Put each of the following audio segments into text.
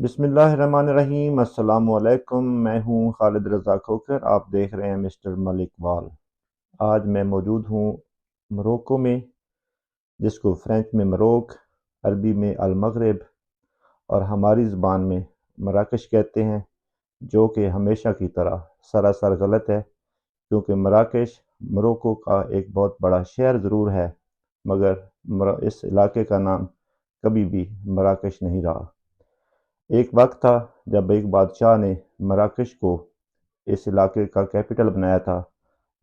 بسم اللہ الرحمن الرحیم۔ السلام علیکم، میں ہوں خالد رضا کھوکر، آپ دیکھ رہے ہیں مسٹر ملک وال۔ آج میں موجود ہوں مروکو میں، جس کو فرینچ میں مروک، عربی میں المغرب اور ہماری زبان میں مراکش کہتے ہیں، جو کہ ہمیشہ کی طرح سراسر غلط ہے، کیونکہ مراکش مروکو کا ایک بہت بڑا شہر ضرور ہے، مگر اس علاقے کا نام کبھی بھی مراکش نہیں رہا۔ ایک وقت تھا جب ایک بادشاہ نے مراکش کو اس علاقے کا کیپٹل بنایا تھا،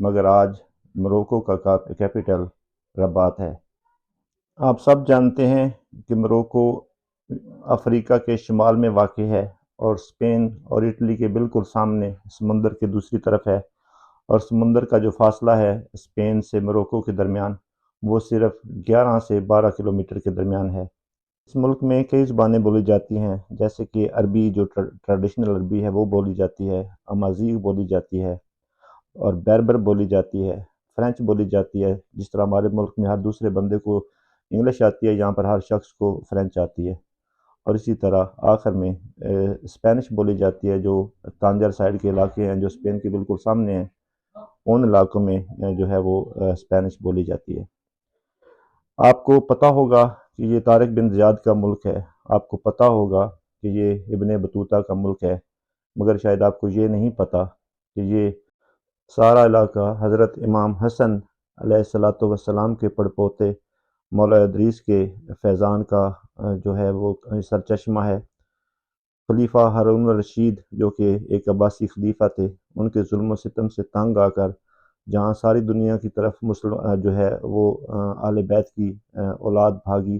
مگر آج مروکو کا کیپٹل رباط ہے۔ آپ سب جانتے ہیں کہ مروکو افریقہ کے شمال میں واقع ہے اور اسپین اور اٹلی کے بالکل سامنے سمندر کے دوسری طرف ہے، اور سمندر کا جو فاصلہ ہے اسپین سے مروکو کے درمیان، وہ صرف 11 سے 12 کلومیٹر کے درمیان ہے۔ اس ملک میں کئی زبانیں بولی جاتی ہیں، جیسے کہ عربی جو ٹریڈیشنل عربی ہے وہ بولی جاتی ہے، امازیغ بولی جاتی ہے، اور بیربر بولی جاتی ہے، فرینچ بولی جاتی ہے۔ جس طرح ہمارے ملک میں ہر دوسرے بندے کو انگلش آتی ہے، یہاں پر ہر شخص کو فرینچ آتی ہے، اور اسی طرح آخر میں اسپینش بولی جاتی ہے۔ جو تانجر سائڈ کے علاقے ہیں جو اسپین کے بالکل سامنے ہیں، ان علاقوں میں جو ہے وہ اسپینش بولی جاتی ہے۔ آپ کو پتہ ہوگا کہ یہ طارق بن زیاد کا ملک ہے، آپ کو پتہ ہوگا کہ یہ ابن بطوطہ کا ملک ہے، مگر شاید آپ کو یہ نہیں پتہ کہ یہ سارا علاقہ حضرت امام حسن علیہ السلام کے پڑپوتے مولا ادریس کے فیضان کا جو ہے وہ سرچشمہ ہے۔ خلیفہ ہارون الرشید جو کہ ایک عباسی خلیفہ تھے، ان کے ظلم و ستم سے تنگ آ کر جہاں ساری دنیا کی طرف جو ہے وہ اہل بیت کی اولاد بھاگی،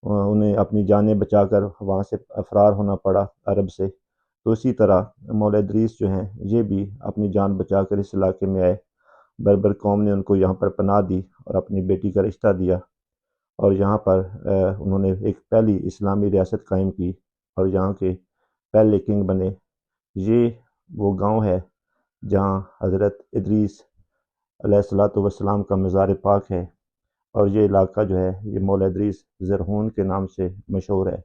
انہیں اپنی جانیں بچا کر وہاں سے فرار ہونا پڑا عرب سے، تو اسی طرح مولا ادریس جو ہیں یہ بھی اپنی جان بچا کر اس علاقے میں آئے۔ بربر قوم نے ان کو یہاں پر پناہ دی اور اپنی بیٹی کا رشتہ دیا، اور یہاں پر انہوں نے ایک پہلی اسلامی ریاست قائم کی اور یہاں کے پہلے کنگ بنے۔ یہ وہ گاؤں ہے جہاں حضرت ادریس علیہ السلام کا مزار پاک ہے، اور یہ علاقہ جو ہے یہ مولا ادریس زرہون کے نام سے مشہور ہے،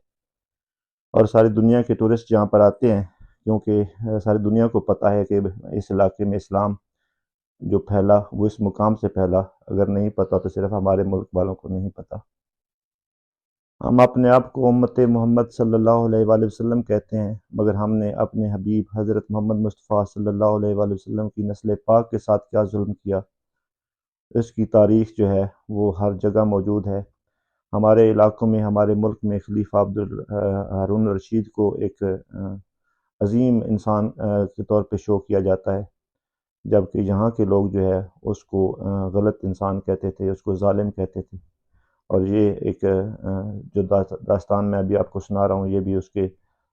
اور ساری دنیا کے ٹورسٹ یہاں پر آتے ہیں، کیونکہ ساری دنیا کو پتہ ہے کہ اس علاقے میں اسلام جو پھیلا وہ اس مقام سے پھیلا۔ اگر نہیں پتہ تو صرف ہمارے ملک والوں کو نہیں پتہ۔ ہم اپنے آپ کو امت محمد صلی اللہ علیہ وآلہ وسلم کہتے ہیں، مگر ہم نے اپنے حبیب حضرت محمد مصطفیٰ صلی اللہ علیہ وآلہ وسلم کی نسل پاک کے ساتھ کیا ظلم کیا۔ اس کی تاریخ جو ہے وہ ہر جگہ موجود ہے۔ ہمارے علاقوں میں، ہمارے ملک میں خلیفہ ہارون الرشید کو ایک عظیم انسان کے طور پہ شو کیا جاتا ہے، جبکہ یہاں کے لوگ جو ہے اس کو غلط انسان کہتے تھے، اس کو ظالم کہتے تھے، اور یہ ایک جو داستان میں ابھی آپ کو سنا رہا ہوں، یہ بھی اس کے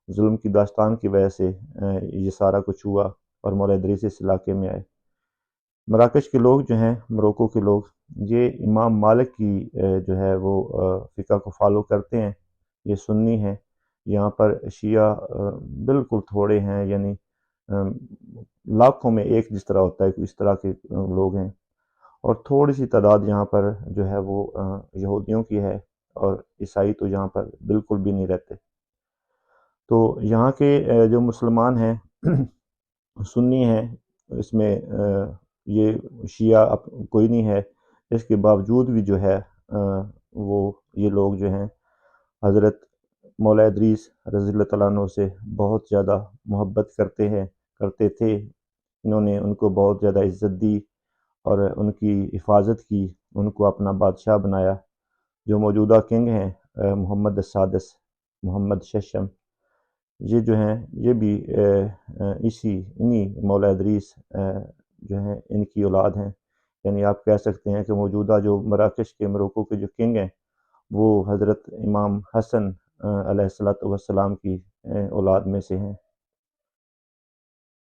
ظلم کی داستان کی وجہ سے یہ سارا کچھ ہوا اور مولا ادریس اس علاقے میں آئے۔ مراکش کے لوگ جو ہیں، مروکو کے لوگ، یہ امام مالک کی جو ہے وہ فقہ کو فالو کرتے ہیں، یہ سنی ہیں۔ یہاں پر شیعہ بالکل تھوڑے ہیں، یعنی لاکھوں میں ایک جس طرح ہوتا ہے کہ اس طرح کے لوگ ہیں، اور تھوڑی سی تعداد یہاں پر جو ہے وہ یہودیوں کی ہے، اور عیسائی تو یہاں پر بالکل بھی نہیں رہتے۔ تو یہاں کے جو مسلمان ہیں سنی ہیں، اس میں یہ شیعہ کوئی نہیں ہے، اس کے باوجود بھی جو ہے وہ یہ لوگ جو ہیں حضرت مولا ادریس رضی اللہ تعالیٰ عنہ سے بہت زیادہ محبت کرتے تھے۔ انہوں نے ان کو بہت زیادہ عزت دی اور ان کی حفاظت کی، ان کو اپنا بادشاہ بنایا۔ جو موجودہ کنگ ہیں محمد السادس، محمد ششم، یہ جو ہیں یہ بھی انہی مولا ادریس جو ہیں ان کی اولاد ہیں۔ یعنی آپ کہہ سکتے ہیں کہ موجودہ جو مراکش کے مروکو کے جو کنگ ہیں وہ حضرت امام حسن علیہ السلام کی اولاد میں سے ہیں۔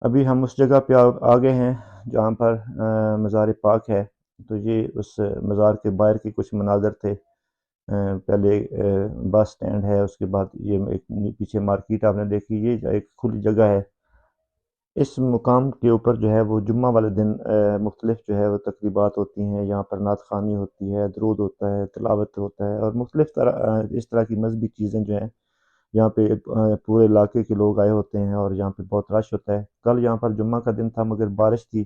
ابھی ہم اس جگہ پہ آ گئے ہیں جہاں پر مزار پاک ہے، تو یہ اس مزار کے باہر کے کچھ مناظر تھے۔ پہلے بس سٹینڈ ہے، اس کے بعد یہ ایک پیچھے مارکیٹ آپ نے دیکھی، یہ ایک کھلی جگہ ہے۔ اس مقام کے اوپر جو ہے وہ جمعہ والے دن مختلف جو ہے وہ تقریبات ہوتی ہیں، یہاں پر نعت خوانی ہوتی ہے، درود ہوتا ہے، تلاوت ہوتا ہے، اور مختلف اس طرح کی مذہبی چیزیں جو ہیں یہاں پہ پورے علاقے کے لوگ آئے ہوتے ہیں اور یہاں پہ بہت رش ہوتا ہے۔ کل یہاں پر جمعہ کا دن تھا مگر بارش تھی،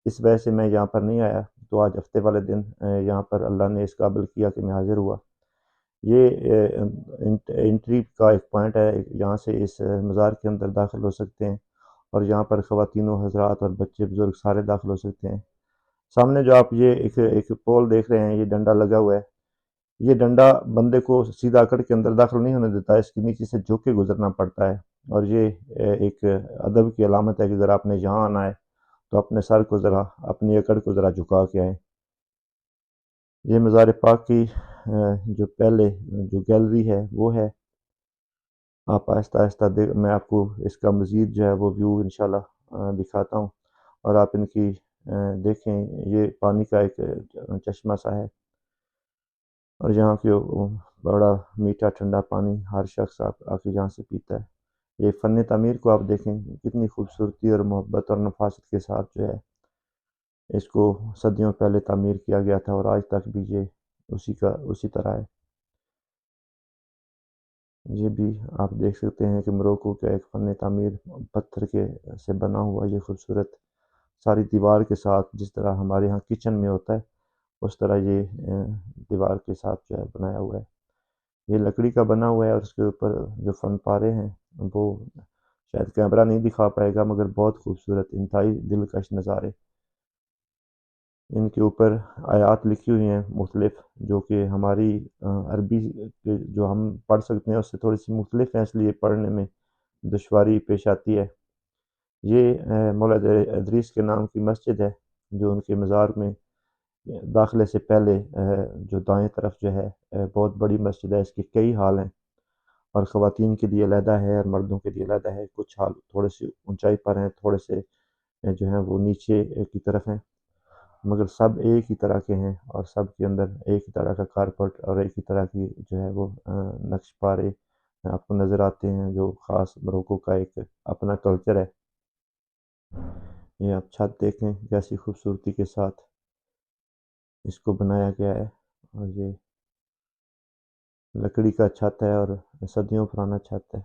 اس وجہ سے میں یہاں پر نہیں آیا، تو آج ہفتے والے دن یہاں پر اللہ نے اس قابل کیا کہ میں حاضر ہوا۔ یہ انٹری کا ایک پوائنٹ ہے، یہاں سے اس مزار کے اندر داخل ہو سکتے ہیں، اور یہاں پر خواتین و حضرات اور بچے بزرگ سارے داخل ہو سکتے ہیں۔ سامنے جو آپ یہ ایک پول دیکھ رہے ہیں، یہ ڈنڈا لگا ہوا ہے، یہ ڈنڈا بندے کو سیدھا اکڑ کے اندر داخل نہیں ہونے دیتا ہے، اس کے نیچے سے جھک کے گزرنا پڑتا ہے، اور یہ ایک ادب کی علامت ہے کہ اگر آپ نے یہاں آنا ہے تو اپنے سر کو ذرا، اپنی اکڑ کو ذرا جھکا کے آئیں۔ یہ مزار پاک کی جو پہلے جو گیلری ہے وہ ہے، آپ آہستہ آہستہ میں آپ کو اس کا مزید جو ہے وہ ویو انشاءاللہ دکھاتا ہوں، اور آپ ان کی دیکھیں، یہ پانی کا ایک چشمہ سا ہے، اور یہاں کی بڑا میٹھا ٹھنڈا پانی ہر شخص آ کے یہاں سے پیتا ہے۔ یہ فن تعمیر کو آپ دیکھیں کتنی خوبصورتی اور محبت اور نفاست کے ساتھ جو ہے اس کو صدیوں پہلے تعمیر کیا گیا تھا، اور آج تک بھی یہ اسی طرح ہے۔ یہ بھی آپ دیکھ سکتے ہیں کہ موروکو کا ایک فن تعمیر پتھر کے سے بنا ہوا یہ خوبصورت ساری دیوار کے ساتھ، جس طرح ہمارے ہاں کچن میں ہوتا ہے اس طرح یہ دیوار کے ساتھ جو ہے بنایا ہوا ہے۔ یہ لکڑی کا بنا ہوا ہے، اور اس کے اوپر جو فن پارے ہیں وہ شاید کیمرہ نہیں دکھا پائے گا، مگر بہت خوبصورت انتہائی دلکش نظارے۔ ان کے اوپر آیات لکھی ہوئی ہیں مختلف، جو کہ ہماری عربی کے جو ہم پڑھ سکتے ہیں اس سے تھوڑی سی مختلف ہیں، اس لیے پڑھنے میں دشواری پیش آتی ہے۔ یہ مولا ادریس کے نام کی مسجد ہے، جو ان کے مزار میں داخلے سے پہلے جو دائیں طرف جو ہے بہت بڑی مسجد ہے، اس کے کئی حال ہیں، اور خواتین کے لیے علیحدہ ہے اور مردوں کے لیے علیحدہ ہے۔ کچھ حال تھوڑے سے اونچائی پر ہیں، تھوڑے سے جو ہیں وہ نیچے کی طرف ہیں، مگر سب ایک ہی طرح کے ہیں، اور سب کے اندر ایک ہی طرح کا کارپٹ اور ایک ہی طرح کی جو ہے وہ نقش پارے آپ کو نظر آتے ہیں، جو خاص موروکو کا ایک اپنا کلچر ہے۔ یہ آپ چھت دیکھیں کیسی خوبصورتی کے ساتھ اس کو بنایا گیا ہے، اور یہ لکڑی کا چھت ہے اور صدیوں پرانا چھت ہے،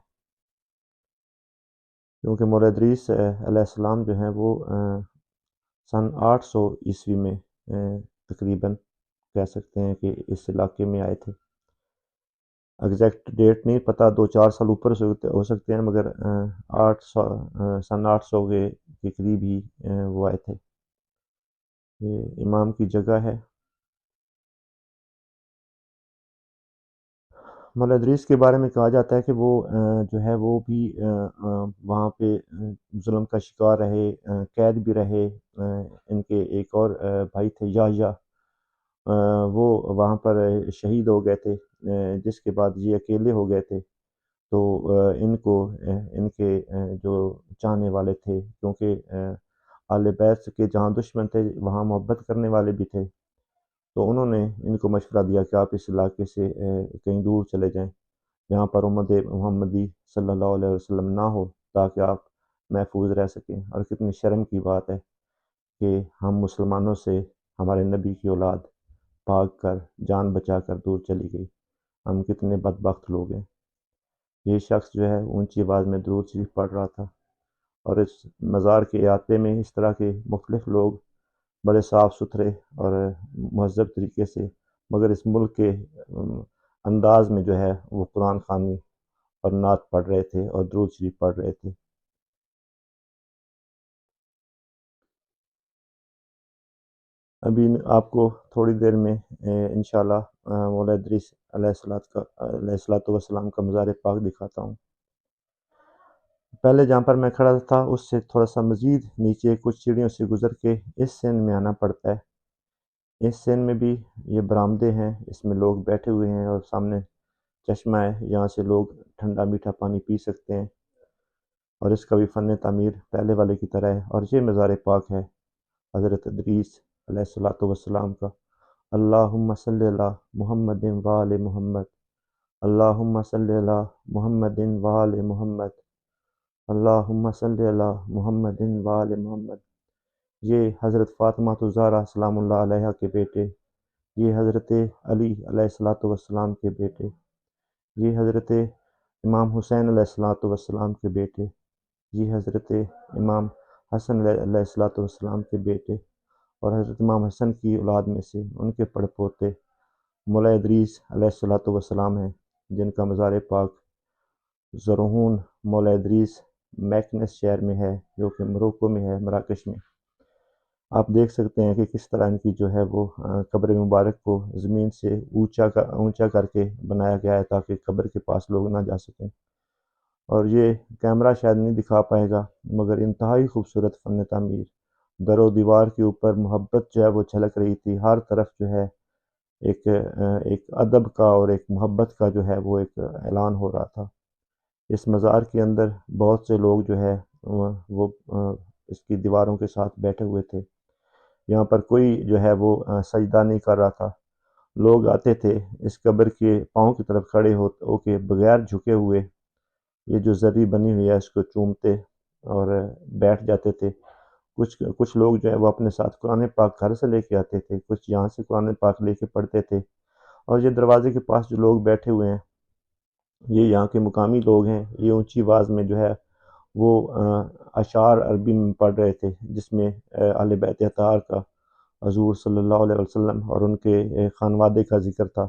کیونکہ مولا ادریس علیہ السلام جو ہیں وہ سن 800 عیسوی میں تقریباً کہہ سکتے ہیں کہ اس علاقے میں آئے تھے۔ ایگزیکٹ ڈیٹ نہیں پتہ، 2-4 سال اوپر سے ہو سکتے ہیں، مگر سن 800 کے قریب ہی وہ آئے تھے۔ یہ امام کی جگہ ہے۔ مولا ادریس کے بارے میں کہا جاتا ہے کہ وہ جو ہے وہ بھی وہاں پہ ظلم کا شکار رہے، قید بھی رہے۔ ان کے ایک اور بھائی تھے یحییٰ، وہ وہاں پر شہید ہو گئے تھے، جس کے بعد یہ اکیلے ہو گئے تھے، تو ان کو ان کے جو چاہنے والے تھے، کیونکہ آل بیت کے جہاں دشمن تھے وہاں محبت کرنے والے بھی تھے، تو انہوں نے ان کو مشورہ دیا کہ آپ اس علاقے سے کہیں دور چلے جائیں، جہاں پر امت محمدی صلی اللہ علیہ وسلم نہ ہو، تاکہ آپ محفوظ رہ سکیں۔ اور کتنی شرم کی بات ہے کہ ہم مسلمانوں سے ہمارے نبی کی اولاد بھاگ کر جان بچا کر دور چلی گئی، ہم کتنے بدبخت لوگ ہیں۔ یہ شخص جو ہے اونچی آواز میں درود شریف پڑھ رہا تھا، اور اس مزار کے احاطے میں اس طرح کے مختلف لوگ بڑے صاف ستھرے اور مہذب طریقے سے، مگر اس ملک کے انداز میں جو ہے وہ قرآن خوانی اور نعت پڑھ رہے تھے اور درود شریف پڑھ رہے تھے۔ ابھی آپ کو تھوڑی دیر میں انشاءاللہ مولا ادریس علیہ السلام کا مزار پاک دکھاتا ہوں۔ پہلے جہاں پر میں کھڑا تھا اس سے تھوڑا سا مزید نیچے کچھ سیڑھیوں سے گزر کے اس سین میں آنا پڑتا ہے۔ اس سین میں بھی یہ برآمدے ہیں، اس میں لوگ بیٹھے ہوئے ہیں، اور سامنے چشمہ ہے، یہاں سے لوگ ٹھنڈا میٹھا پانی پی سکتے ہیں، اور اس کا بھی فن تعمیر پہلے والے کی طرح ہے۔ اور یہ مزار پاک ہے حضرت ادریس علیہ السلام کا۔ اللہم صلی علی محمد وآل محمد، اللہم صلی علی محمد وآل محمد، اللہم صلی علی محمد وآل محمد۔ یہ حضرت فاطمہ الزہرا سلام اللہ علیہا کے بیٹے، یہ حضرت علی علیہ السلام کے بیٹے، یہ حضرت امام حسین علیہ السلام کے بیٹے، یہ حضرت امام حسن علیہ السلام کے بیٹے اور حضرت امام حسن کی اولاد میں سے ان کے پڑپوتے مولا ادریس علیہ السلام ہیں، جن کا مزار پاک زرہون مولا ادریس میکنس شہر میں ہے، جو کہ مروکو میں ہے، مراکش میں۔ آپ دیکھ سکتے ہیں کہ کس طرح ان کی جو ہے وہ قبر مبارک کو زمین سے اونچا کر کے بنایا گیا ہے تاکہ قبر کے پاس لوگ نہ جا سکیں، اور یہ کیمرہ شاید نہیں دکھا پائے گا مگر انتہائی خوبصورت فن تعمیر۔ در و دیوار کے اوپر محبت جو ہے وہ جھلک رہی تھی، ہر طرف جو ہے ایک ادب کا اور ایک محبت کا جو ہے وہ ایک اعلان ہو رہا تھا۔ اس مزار کے اندر بہت سے لوگ جو ہے وہ اس کی دیواروں کے ساتھ بیٹھے ہوئے تھے، یہاں پر کوئی جو ہے وہ سجدہ نہیں کر رہا تھا، لوگ آتے تھے اس قبر کے پاؤں کی طرف کھڑے ہو کے بغیر جھکے ہوئے یہ جو زری بنی ہوئی ہے اس کو چومتے اور بیٹھ جاتے تھے۔ کچھ لوگ جو ہے وہ اپنے ساتھ قرآن پاک گھر سے لے کے آتے تھے، کچھ یہاں سے قرآن پاک لے کے پڑھتے تھے، اور یہ دروازے کے پاس جو لوگ بیٹھے ہوئے ہیں یہ یہاں کے مقامی لوگ ہیں، یہ اونچی آواز میں جو ہے وہ اشعار عربی میں پڑھ رہے تھے، جس میں اہل بیت اطہار کا، حضور صلی اللہ علیہ وسلم اور ان کے خانوادے کا ذکر تھا،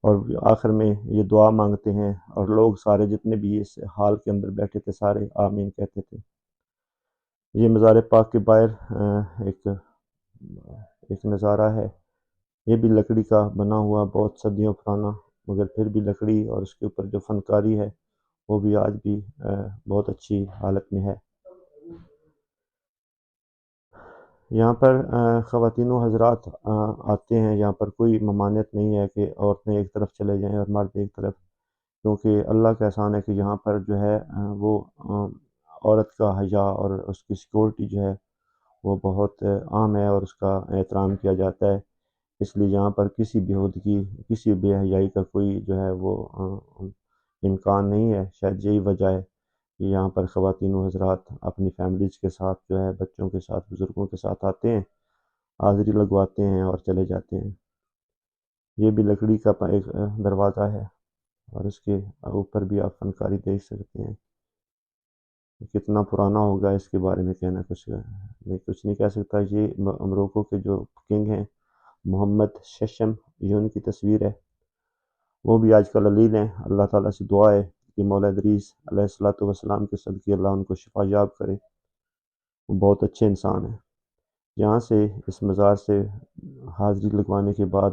اور آخر میں یہ دعا مانگتے ہیں، اور لوگ سارے جتنے بھی اس حال کے اندر بیٹھے تھے سارے آمین کہتے تھے۔ یہ مزار پاک کے باہر ایک نظارہ ہے، یہ بھی لکڑی کا بنا ہوا بہت صدیوں پرانا، مگر پھر بھی لکڑی اور اس کے اوپر جو فنکاری ہے وہ بھی آج بھی بہت اچھی حالت میں ہے۔ یہاں پر خواتین و حضرات آتے ہیں، یہاں پر کوئی ممانعت نہیں ہے کہ عورتیں ایک طرف چلے جائیں اور مرد ایک طرف، کیونکہ اللہ کا احسان ہے کہ یہاں پر جو ہے وہ عورت کا حیا اور اس کی سیکورٹی جو ہے وہ بہت عام ہے اور اس کا احترام کیا جاتا ہے، اس لیے یہاں پر کسی بیہودگی، کسی بے حیائی کا کوئی جو ہے وہ امکان نہیں ہے۔ شاید یہی وجہ ہے کہ یہاں پر خواتین و حضرات اپنی فیملیز کے ساتھ جو ہے بچوں کے ساتھ، بزرگوں کے ساتھ آتے ہیں، حاضری لگواتے ہیں اور چلے جاتے ہیں۔ یہ بھی لکڑی کا ایک دروازہ ہے، اور اس کے اوپر بھی آپ فنکاری دیکھ سکتے ہیں۔ کتنا پرانا ہوگا اس کے بارے میں کہنا کچھ نہیں کہہ سکتا۔ یہ مروکو کے جو کنگ ہیں محمد ششم، یہ ان کی تصویر ہے، وہ بھی آج کل علیل ہیں۔ اللہ تعالیٰ سے دعا ہے کہ مولا ادریس علیہ السلام کے صدقے اللہ ان کو شفا یاب کرے، وہ بہت اچھے انسان ہیں۔ یہاں سے اس مزار سے حاضری لگوانے کے بعد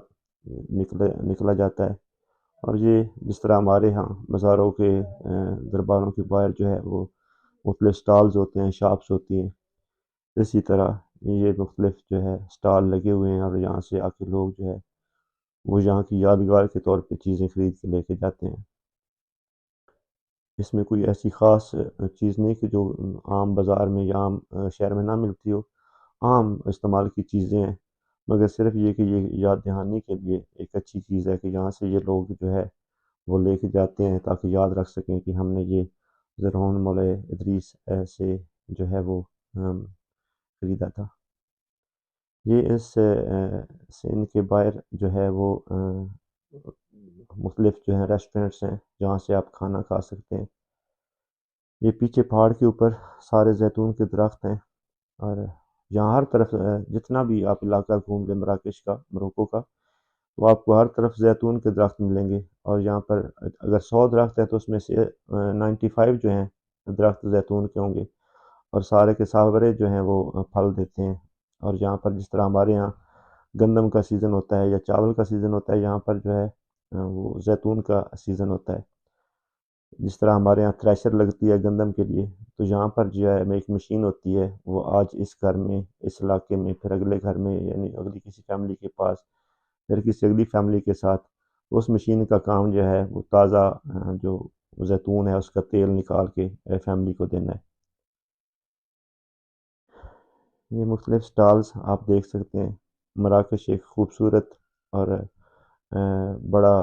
نکلا جاتا ہے، اور یہ جس طرح ہمارے ہاں مزاروں کے درباروں کے باہر جو ہے وہ مختلف سٹالز ہوتے ہیں، شاپس ہوتی ہیں، اسی طرح یہ مختلف جو ہے سٹال لگے ہوئے ہیں، اور یہاں سے آ کے لوگ جو ہے وہ یہاں کی یادگار کے طور پہ چیزیں خرید کے لے کے جاتے ہیں۔ اس میں کوئی ایسی خاص چیز نہیں کہ جو عام بازار میں یا عام شہر میں نہ ملتی ہو، عام استعمال کی چیزیں ہیں، مگر صرف یہ کہ یہ یاد دہانی کے لیے ایک اچھی چیز ہے کہ یہاں سے یہ لوگ جو ہے وہ لے کے جاتے ہیں تاکہ یاد رکھ سکیں کہ ہم نے یہ زرہون مولا ادریس سے جو ہے وہ خریدا تھا۔ یہ اس سین کے باہر جو ہے وہ مختلف جو ہیں ریسٹورنٹس ہیں جہاں سے آپ کھانا کھا سکتے ہیں۔ یہ پیچھے پہاڑ کے اوپر سارے زیتون کے درخت ہیں، اور یہاں ہر طرف جتنا بھی آپ علاقہ گھوم لیں مراکش کا، مروکو کا، تو آپ کو ہر طرف زیتون کے درخت ملیں گے، اور یہاں پر اگر 100 درخت ہیں تو اس میں سے 95 جو ہیں درخت زیتون کے ہوں گے، اور سارے کے سارے جو ہیں وہ پھل دیتے ہیں۔ اور یہاں پر جس طرح ہمارے یہاں گندم کا سیزن ہوتا ہے یا چاول کا سیزن ہوتا ہے، یہاں پر جو ہے وہ زیتون کا سیزن ہوتا ہے۔ جس طرح ہمارے یہاں تھریشر لگتی ہے گندم کے لیے، تو یہاں پر جو ہے ایک مشین ہوتی ہے، وہ آج اس گھر میں، اس علاقے میں، پھر اگلے گھر میں، یعنی اگلی کسی فیملی کے پاس، پھر کسی اگلی فیملی کے ساتھ، اس مشین کا کام جو ہے وہ تازہ جو زیتون ہے اس کا تیل نکال کے فیملی کو دینا ہے۔ یہ مختلف سٹالز آپ دیکھ سکتے ہیں۔ مراکش ایک خوبصورت اور بڑا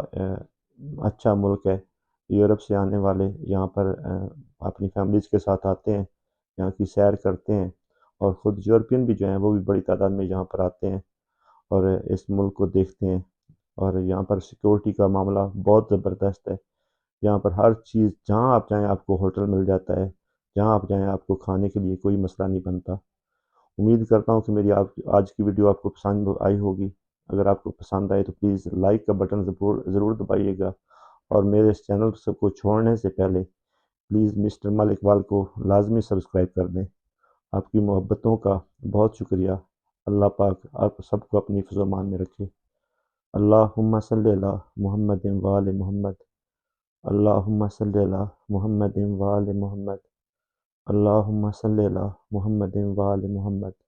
اچھا ملک ہے۔ یورپ سے آنے والے یہاں پر اپنی فیملیز کے ساتھ آتے ہیں، یہاں کی سیر کرتے ہیں، اور خود یورپین بھی جو ہیں وہ بھی بڑی تعداد میں یہاں پر آتے ہیں اور اس ملک کو دیکھتے ہیں، اور یہاں پر سیکورٹی کا معاملہ بہت زبردست ہے۔ یہاں پر ہر چیز، جہاں آپ جائیں آپ کو ہوٹل مل جاتا ہے، جہاں آپ جائیں آپ کو کھانے کے لیے کوئی مسئلہ نہیں بنتا۔ امید کرتا ہوں کہ میری آج کی ویڈیو آپ کو پسند آئی ہوگی۔ اگر آپ کو پسند آئے تو پلیز لائک کا بٹن ضرور دبائیے گا، اور میرے اس چینل کو چھوڑنے سے پہلے پلیز مسٹر ملک وال کو لازمی سبسکرائب کر دیں۔ آپ کی محبتوں کا بہت شکریہ۔ اللہ پاک آپ سب کو اپنی حفظ و امان میں رکھے۔ اللہم صلی علی محمد وآل محمد، اللہم صلی علی محمد وآل محمد، اللہم صلی علی محمد وآل محمد۔